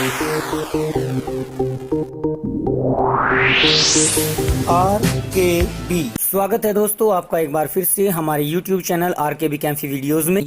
RKB स्वागत है दोस्तों आपका एक बार फिर से हमारे YouTube चैनल RKB कैंफी वीडियोस में।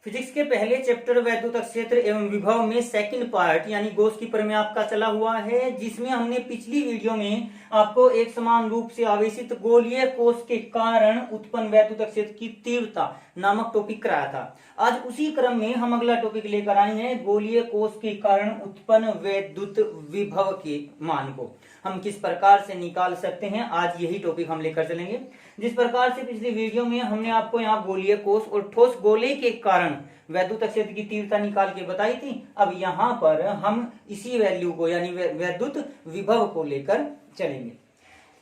फिजिक्स के पहले चैप्टर वैद्युत क्षेत्र एवं विभव में सेकंड पार्ट यानी गॉस की प्रमेय आपका चला हुआ है, जिसमें हमने पिछली वीडियो में आपको एक समान रूप से आवेशित गोलीय कोश के कारण उत्पन्न वैद्युत क्षेत्र की तीव्रता नामक टॉपिक कराया था। आज उसी क्रम में हम अगला टॉपिक लेकर आए हैं, गोलीय कोश के कारण उत्पन्न वैद्युत विभव के मान को हम किस प्रकार से निकाल सकते हैं। आज यही टॉपिक हम लेकर चलेंगे। जिस प्रकार से पिछली वीडियो में हमने आपको यहाँ गोलीय कोश और ठोस गोले के कारण वैद्युत क्षेत्र की तीव्रता निकाल के बताई थी, अब यहाँ पर हम इसी वैल्यू को यानी वैद्युत विभव को लेकर चलेंगे।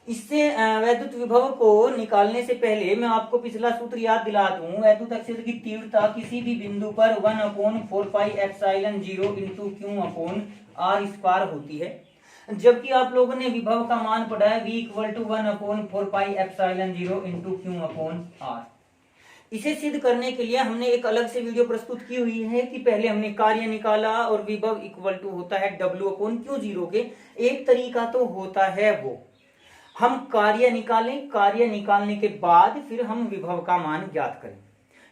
इससे वैद्युत विभव को निकालने से पहले मैं आपको पिछला सूत्र याद दिला दूं। वैद्युत क्षेत्र की तीव्रता किसी भी बिंदु पर 1/4πε0 इंटू Q/r² होती है, जबकि आप लोगों ने विभव का मान पढ़ा है V = 1/4πε0 इंटू Q/r। इसे सिद्ध करने के लिए हमने एक अलग से वीडियो प्रस्तुत की हुई है कि पहले हमने कार्य निकाला और विभव इक्वल टू होता है W/Q0 के। एक तरीका तो होता है वो हम कार्य निकालें, कार्य निकालने के बाद फिर हम विभव का मान ज्ञात करें,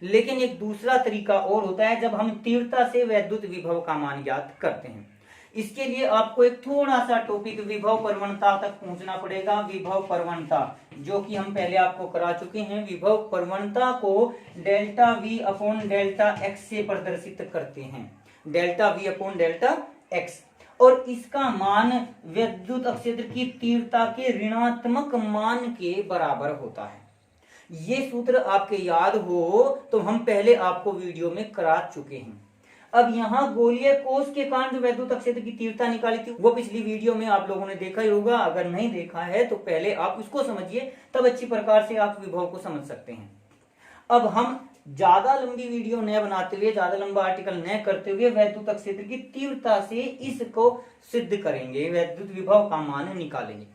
लेकिन एक दूसरा तरीका और होता है जब हम तीव्रता से वैद्युत विभव का मान ज्ञात करते हैं। इसके लिए आपको एक थोड़ा सा टॉपिक विभव प्रवणता तक पहुंचना पड़ेगा। विभव प्रवणता जो कि हम पहले आपको करा चुके हैं। विभव प्रवणता को डेल्टा V/डेल्टा x से प्रदर्शित करते हैं, डेल्टा V/डेल्टा x, और इसका मान वैद्युत क्षेत्र की तीव्रता के ऋणात्मक मान के बराबर होता है। ये सूत्र आपके याद हो तो हम पहले आपको वीडियो में करा चुके हैं। अब यहाँ गोलीय कोश के कारण जो वैद्युत क्षेत्र की तीव्रता निकाली थी वो पिछली वीडियो में आप लोगों ने देखा ही होगा। अगर नहीं देखा है तो पहले आप उसको समझिए, तब अच्छी प्रकार से आप विभव को समझ सकते हैं। अब हम ज्यादा लंबी वीडियो न बनाते हुए, ज्यादा लंबा आर्टिकल न करते हुए वैद्युत क्षेत्र की तीव्रता से इसको सिद्ध करेंगे, वैद्युत विभव का मान निकालेंगे।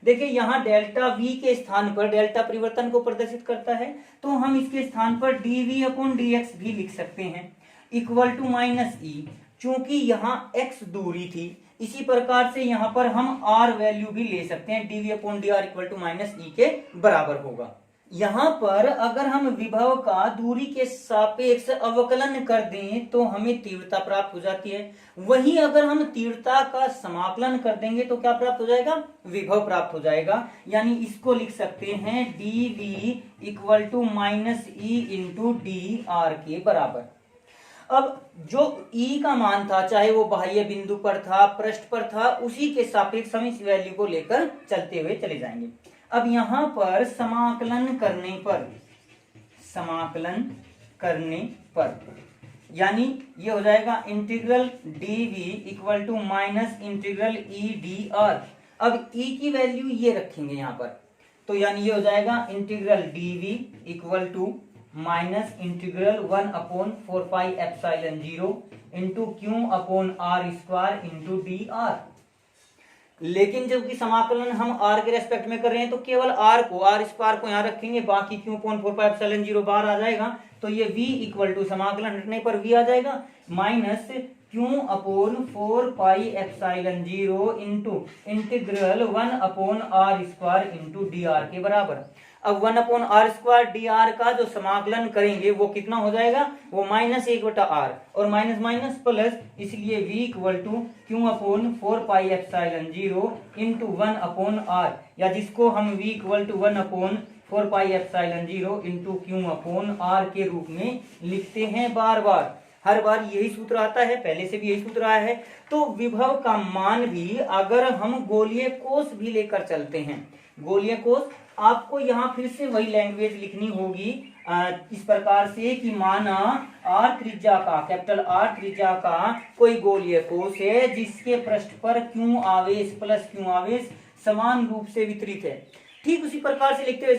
देखिए यहाँ डेल्टा V के स्थान पर डेल्टा परिवर्तन को प्रदर्शित करता है, तो हम इसके स्थान पर dV/dx भी लिख सकते हैं इक्वल टू -E। चूंकि यहाँ x दूरी थी, इसी प्रकार से यहाँ पर हम r वैल्यू भी ले सकते हैं, dV/dr इक्वल टू -E के बराबर होगा। यहाँ पर अगर हम विभव का दूरी के सापेक्ष अवकलन कर दें तो हमें तीव्रता प्राप्त हो जाती है। वहीं अगर हम तीव्रता का समाकलन कर देंगे तो क्या प्राप्त हो जाएगा? विभव प्राप्त हो जाएगा। यानी इसको लिख सकते हैं dV equal to -E into dr के बराबर। अब जो E का मान था, चाहे वो बाह्य बिंदु पर था, पृष्ठ पर था, उसी के सापेक्ष हम इस वैल्यू को लेकर चलते हुए चले जाएंगे। अब यहाँ पर समाकलन करने पर यानी ये हो जाएगा integral dV equal to integral E dr। अब E की वैल्यू ये रखेंगे यहाँ पर, तो यानी ये हो जाएगा integral dV equal to integral 1/4πε0 into Q/r² into dr। लेकिन जबकि समाकलन हम r के रेस्पेक्ट में कर रहे हैं तो केवल r को यहाँ रखेंगे, बाकी Q/4πε0 बाहर आ जाएगा, तो ये V इक्वल टू समाकलन हटने पर V आ जाएगा minus Q/4πε0 into integral 1/r² into dr के बराबर। अब 1/r² dr का जो समाकलन करेंगे वो कितना हो जाएगा? वो -1/r और माइनस माइनस प्लस, इसलिए V equal to Q/4πε0 into 1/r, या जिसको हम V equal to 1/4πε0 into Q/r के रूप में लिखते हैं। बार बार हर बार यही सूत्र आता है, पहले से भी यही सूत्र आया है। तो विभव का मान भी अगर हम गोलीय कोश भी लेकर चलते हैं, गोलीय कोश आपको यहाँ फिर से वही लैंग्वेज लिखनी होगी इस प्रकार से कि माना R त्रिज्या का, कैपिटल R त्रिज्या का कोई गोलीय कोश है जिसके पृष्ठ पर Q आवेश प्लस Q आवेश समान रूप से वितरित है। ठीक उसी प्रकार से लिखते हुए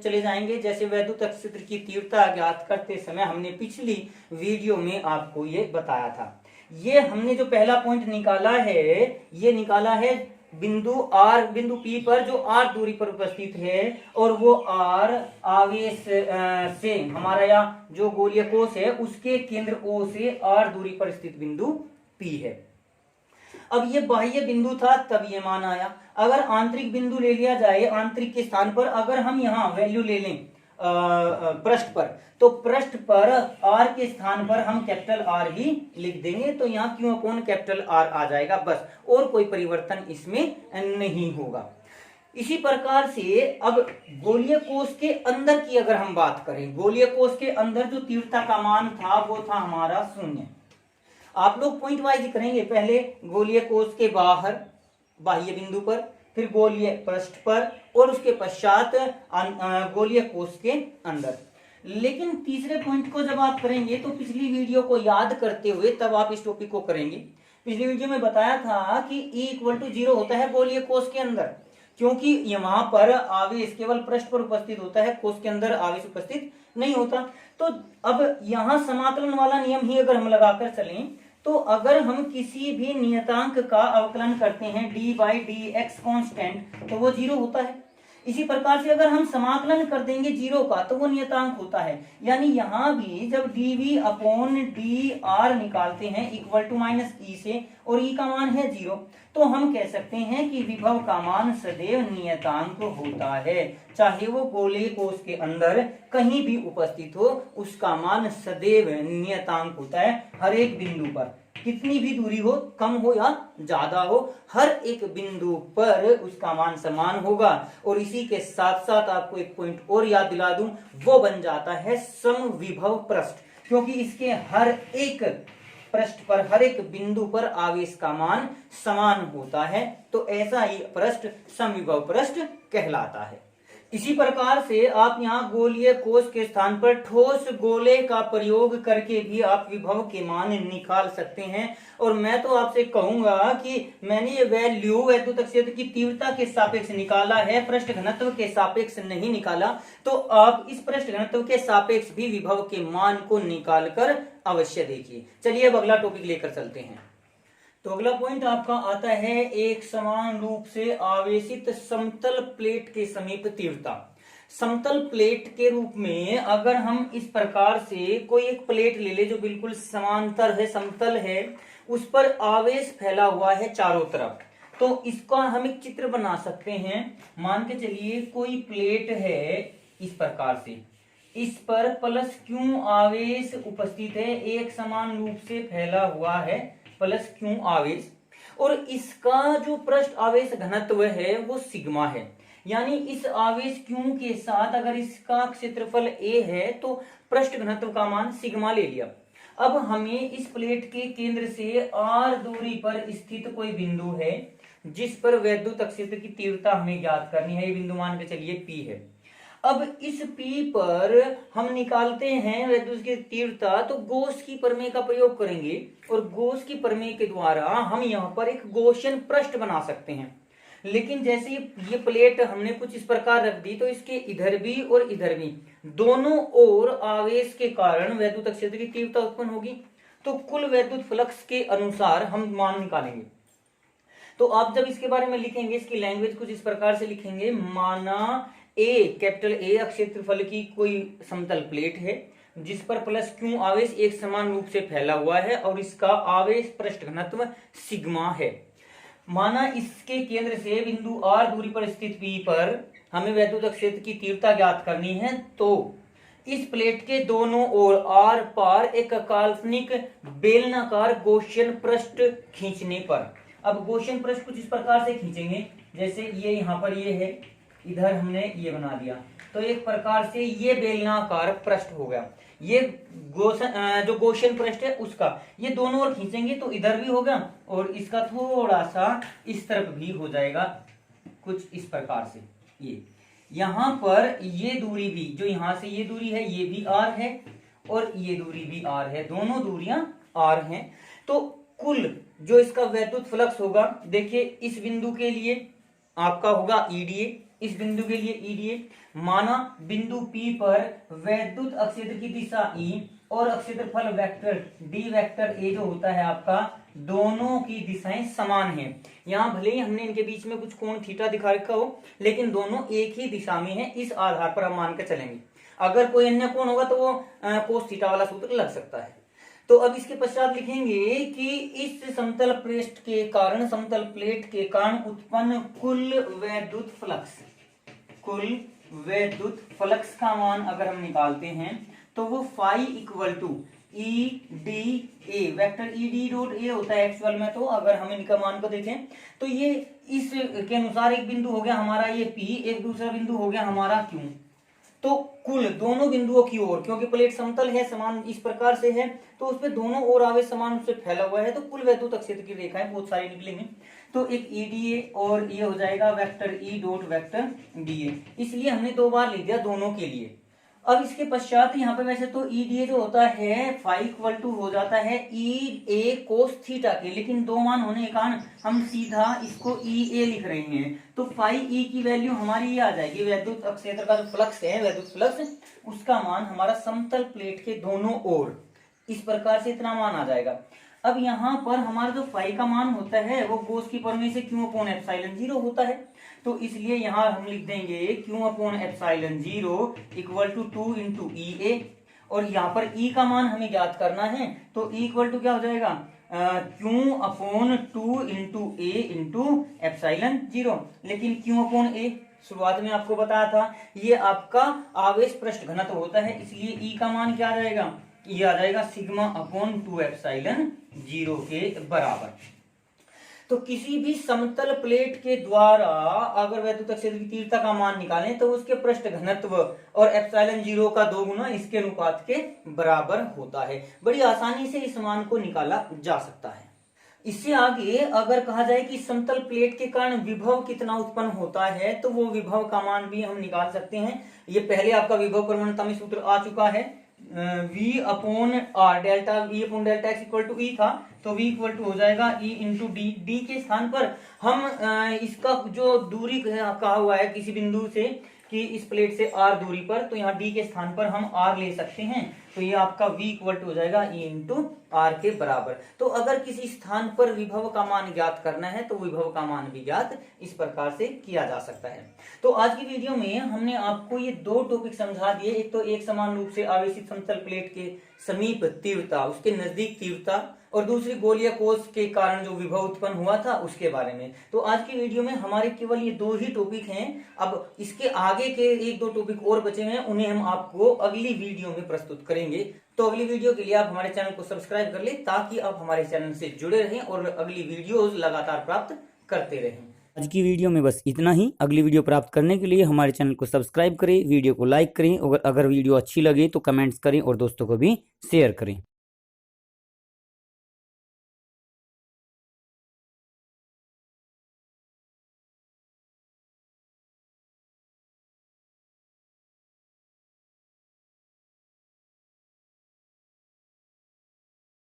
चले जाएंगे जैसे वैद्युत क्षेत्र की तीव्रता ज्ञात करते समय हमने पिछली वीडियो में आपको ये बताया था। ये हमने जो पहला पॉइंट निकाला है, ये निकाला है बिंदु P पर जो R दूरी पर उपस्थित है, और वो R आवेश से हमारा या जो गोलीय कोश है उसके केंद्र O से R दूरी पर स्थित बिंदु P है। अब ये बाह्य बिंदु था तब ये मान आया। अगर आंतरिक बिंदु ले लिया जाए, आंतरिक के स्थान पर अगर हम यहाँ वैल्यू ले लें पृष्ठ पर, तो पृष्ठ पर R के स्थान पर हम कैपिटल R ही लिख देंगे, तो यहाँ Q अपॉन कैपिटल R आ जाएगा बस, और कोई परिवर्तन इसमें नहीं होगा। इसी प्रकार से अब गोलीय कोश के अंदर की अगर हम बात करें, गोलीय कोश के अंदर जो तीव्रता का मान था वो था हमारा 0। आप लोग पॉइंट वाइज करेंगे, पहले गोलीय कोश के बाहर बाह्य बिंदु पर, फिर गोलीय पृष्ठ पर, और उसके पश्चात गोलीय कोश के अंदर। लेकिन तीसरे पॉइंट को जब आप करेंगे तो पिछली वीडियो को याद करते हुए तब आप इस टॉपिक को करेंगे। पिछली वीडियो में बताया था कि E = 0 होता है गोलीय कोश के अंदर, क्योंकि वहां पर आवेश केवल पृष्ठ पर उपस्थित होता है, कोश के अंदर आवेश उपस्थित नहीं होता। तो अब यहां समाकलन वाला नियम ही अगर हम लगाकर चलें, तो अगर हम किसी भी नियतांक का अवकलन करते हैं d/dx कांस्टेंट, तो वो 0 होता है। इसी प्रकार से अगर हम समाकलन कर देंगे 0 का, तो वो नियतांक होता है। यानी यहां भी जब dv/dr निकालते हैं इक्वल टू -e से, और e का मान है 0, तो हम कह सकते हैं कि विभव का मान सदैव नियतांक होता है। चाहे वो गोलीय कोश के अंदर कहीं भी उपस्थित हो, उसका मान सदैव नियतांक होता है। हर एक बिंदु पर, कितनी भी दूरी हो, कम हो या ज्यादा हो, हर एक बिंदु पर उसका मान समान होगा। और इसी के साथ साथ आपको एक पॉइंट और याद दिला दूं, वो बन जाता है समविभव पृष्ठ, क्योंकि इसके हर एक पृष्ठ पर, हर एक बिंदु पर आवेश का मान समान होता है। तो ऐसा ही पृष्ठ समविभव पृष्ठ कहलाता है। इसी प्रकार से आप यहाँ गोलीय कोश के स्थान पर ठोस गोले का प्रयोग करके भी आप विभव के मान निकाल सकते हैं। और मैं तो आपसे कहूंगा कि मैंने ये वैल्यू वैद्युत क्षेत्र की तीव्रता के सापेक्ष निकाला है, पृष्ठ घनत्व के सापेक्ष नहीं निकाला। तो आप इस पृष्ठ घनत्व के सापेक्ष भी विभव के मान को निकाल कर अवश्य देखिए। चलिए अब अगला टॉपिक लेकर चलते हैं। तो अगला पॉइंट आपका आता है एक समान रूप से आवेशित समतल प्लेट के समीप तीव्रता। समतल प्लेट के रूप में अगर हम इस प्रकार से कोई एक प्लेट ले ले जो बिल्कुल समांतर है, समतल है, उस पर आवेश फैला हुआ है चारों तरफ, तो इसका हम एक चित्र बना सकते हैं। मान के चलिए कोई प्लेट है इस प्रकार से, इस पर +Q आवेश उपस्थित है, एक समान रूप से फैला हुआ है +Q आवेश, और इसका जो पृष्ठ आवेश घनत्व है वो सिग्मा है। यानी इस आवेश Q के साथ अगर इसका क्षेत्रफल A है तो पृष्ठ घनत्व का मान सिग्मा ले लिया। अब हमें इस प्लेट के केंद्र से R दूरी पर स्थित कोई बिंदु है जिस पर वैद्युत क्षेत्र की तीव्रता हमें ज्ञात करनी है। ये बिंदु मान के चलिए P है। अब इस P पर हम निकालते हैं वैद्युत की तीव्रता, तो गॉस की प्रमेय का प्रयोग करेंगे, और गॉस की प्रमेय के द्वारा हम यहाँ पर एक गॉसियन पृष्ठ बना सकते हैं। लेकिन जैसे ये प्लेट हमने कुछ इस प्रकार रख दी, तो इसके इधर भी और इधर भी दोनों ओर आवेश के कारण वैद्युत क्षेत्र की तीव्रता उत्पन्न होगी। तो कुल वैद्युत फ्लक्स के अनुसार हम मान निकालेंगे। तो आप जब इसके बारे में लिखेंगे, इसकी लैंग्वेज कुछ इस प्रकार से लिखेंगे, माना कैपिटल A क्षेत्रफल की कोई समतल प्लेट है जिस पर +Q आवेश एक समान रूप से फैला हुआ है, और इसका आवेश पृष्ठ घनत्व सिग्मा है। माना इसके केंद्र से बिंदु R दूरी पर स्थित P पर हमें वैद्युत क्षेत्र की तीव्रता ज्ञात करनी है। तो इस प्लेट के दोनों ओर R पार एक काल्पनिक बेलनाकार गॉसियन पृष्ठ खींचने पर, अब गॉसियन पृष्ठ कुछ इस प्रकार से खींचेंगे, जैसे ये यहाँ पर ये है, इधर हमने ये बना दिया, तो एक प्रकार से ये बेलनाकार पृष्ठ हो गया। ये जो गॉसियन पृष्ठ है उसका ये दोनों ओर खींचेंगे तो इधर भी होगा, और इसका थोड़ा सा इस तरफ भी हो जाएगा कुछ इस प्रकार से। ये यहाँ पर ये दूरी भी, जो यहाँ से ये दूरी है ये भी R है, और ये दूरी भी R है, दोनों दूरियां R हैं। तो कुल जो इसका वैद्युत फ्लक्स होगा, देखिए इस बिंदु के लिए आपका होगा EDA, इस बिंदु के लिए EDA। माना बिंदु P पर वैद्युत क्षेत्र की दिशा E और क्षेत्रफल वेक्टर D वेक्टर A जो होता है आपका, दोनों की दिशाएं समान हैं। यहाँ भले ही हमने इनके बीच में कुछ कोण थीटा दिखा रखा हो, लेकिन दोनों एक ही दिशा में है। इस आधार पर हम मान के चलेंगे। अगर कोई अन्य कोण होगा तो वो कोस थीटा वाला सूत्र लग सकता है। तो अब इसके पश्चात लिखेंगे कि इस समतल पृष्ठ के कारण, समतल प्लेट के कारण उत्पन्न कुल वैद्युत फ्लक्स का मान अगर हम निकालते हैं तो वो phi equal to E D A, vector E D dot A होता है एक्चुअल में। तो अगर हम इनका मान को देखें तो ये इस के अनुसार एक बिंदु हो गया हमारा ये पी, एक दूसरा बिंदु हो गया हमारा क्यू। तो कुल दोनों बिंदुओं की ओर, क्योंकि प्लेट समतल है, समान इस प्रकार से है, तो उसपे दोनों ओर आवेश समान रूप से फैला हुआ है, तो कुल वैद्युत क्षेत्र की रेखाएं बहुत सारी निकलेंगी। तो एक ईडीए और ये हो जाएगा vector E dot vector DA, इसलिए हमने दो बार लिख दिया दोनों के लिए। अब इसके पश्चात यहाँ पे वैसे तो ईडीए जो होता है फाई इक्वल टू हो जाता है ई ए कोस थीटा के, लेकिन दो मान होने के कारण हम सीधा इसको ई ए लिख रहे हैं। तो फाई ई की वैल्यू हमारी ये आ जाएगी, वैद्युत क्षेत्र का जो फ्लक्स है, वैद्युत फ्लक्स, उसका मान हमारा समतल प्लेट के दोनों ओर इस प्रकार से इतना मान आ जाएगा। अब यहाँ पर हमारा जो फाई का मान होता है वो गोस की प्रमेय से क्यू अपॉन एप्सिलॉन जीरो होता है, तो इसलिए यहाँ हम लिख देंगे Q upon epsilon zero equal to 2 into E A, और यहाँ पर ई का मान हमें ज्ञात करना है, तो ई इक्वल टू क्या हो जाएगा क्यू अपॉन 2 इंटू ए इंटू एप्सिलॉन जीरो। लेकिन क्यू अपॉन ए शुरुआत में आपको बताया था ये आपका आवेश पृष्ठ घनत्व होता है, इसलिए ई का मान क्या आ जाएगा, ये आ जाएगा सिग्मा अपॉन 2 एप्सिलॉन जीरो के बराबर। तो किसी भी समतल प्लेट के द्वारा अगर वैद्युत क्षेत्र की तीव्रता का मान निकालें तो उसके पृष्ठ घनत्व और एप्सिलॉन जीरो का 2 गुना इसके अनुपात के बराबर होता है। बड़ी आसानी से इस मान को निकाला जा सकता है। इससे आगे अगर कहा जाए कि समतल प्लेट के कारण विभव कितना उत्पन्न होता है तो वो विभव का मान भी हम निकाल सकते हैं। ये पहले आपका विभव प्रवणता में सूत्र आ चुका है, V upon R delta, V upon delta X equal to E था, तो V इक्वल टू हो जाएगा E इंटू डी। डी के स्थान पर हम इसका जो दूरी कहा हुआ है किसी बिंदु से कि इस प्लेट से R दूरी पर, तो यहाँ D के स्थान पर हम R ले सकते हैं, तो ये आपका V इक्वल टू हो जाएगा E इंटू आर के बराबर। तो अगर किसी स्थान पर विभव का मान ज्ञात करना है तो विभव का मान भी ज्ञात इस प्रकार से किया जा सकता है। तो आज की वीडियो में हमने आपको ये दो टॉपिक समझा दिए, एक तो एक समान रूप से आवेशित समतल प्लेट के समीप तीव्रता, उसके नजदीक तीव्रता, और दूसरी गोलीय कोष के कारण जो विभव उत्पन्न हुआ था उसके बारे में। तो आज की वीडियो में हमारे केवल ये दो ही टॉपिक हैं। अब इसके आगे के एक दो टॉपिक और बचे हैं, उन्हें हम आपको अगली वीडियो में प्रस्तुत करेंगे। तो अगली वीडियो के लिए आप हमारे चैनल को सब्सक्राइब कर ले ताकि आप हमारे चैनल से जुड़े रहें और अगली वीडियोस लगातार प्राप्त करते रहें। आज की वीडियो में बस इतना ही। अगली वीडियो प्राप्त करने के लिए हमारे चैनल को सब्सक्राइब करें, वीडियो को लाइक करें, और अगर वीडियो अच्छी लगे तो कमेंट्स करें और दोस्तों को भी शेयर करें।